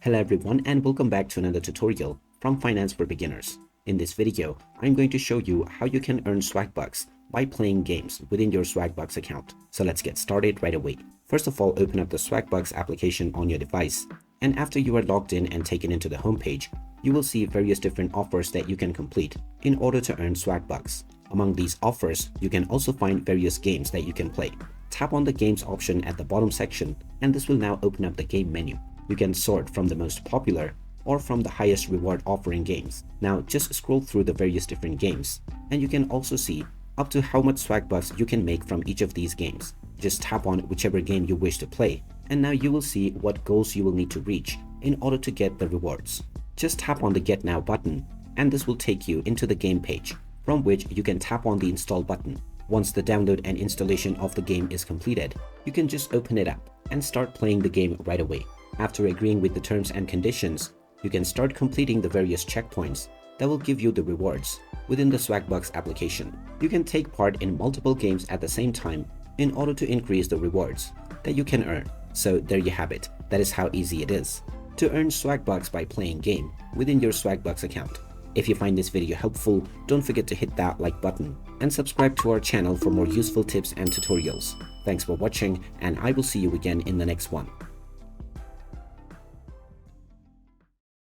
Hello everyone and welcome back to another tutorial from Finance for Beginners. In this video, I'm going to show you how you can earn Swagbucks by playing games within your Swagbucks account. So let's get started right away. First of all, open up the Swagbucks application on your device. And after you are logged in and taken into the homepage, you will see various different offers that you can complete in order to earn Swagbucks. Among these offers, you can also find various games that you can play. Tap on the games option at the bottom section and this will now open up the game menu. You can sort from the most popular or from the highest reward offering games. Now just scroll through the various different games and you can also see up to how much Swagbucks you can make from each of these games. Just tap on whichever game you wish to play and now you will see what goals you will need to reach in order to get the rewards. Just tap on the Get Now button and this will take you into the game page from which you can tap on the Install button. Once the download and installation of the game is completed, you can just open it up and start playing the game right away. After agreeing with the terms and conditions, you can start completing the various checkpoints that will give you the rewards within the Swagbucks application. You can take part in multiple games at the same time in order to increase the rewards that you can earn. So there you have it. That is how easy it is to earn Swagbucks by playing game within your Swagbucks account. If you find this video helpful, don't forget to hit that like button and subscribe to our channel for more useful tips and tutorials. Thanks for watching and I will see you again in the next one.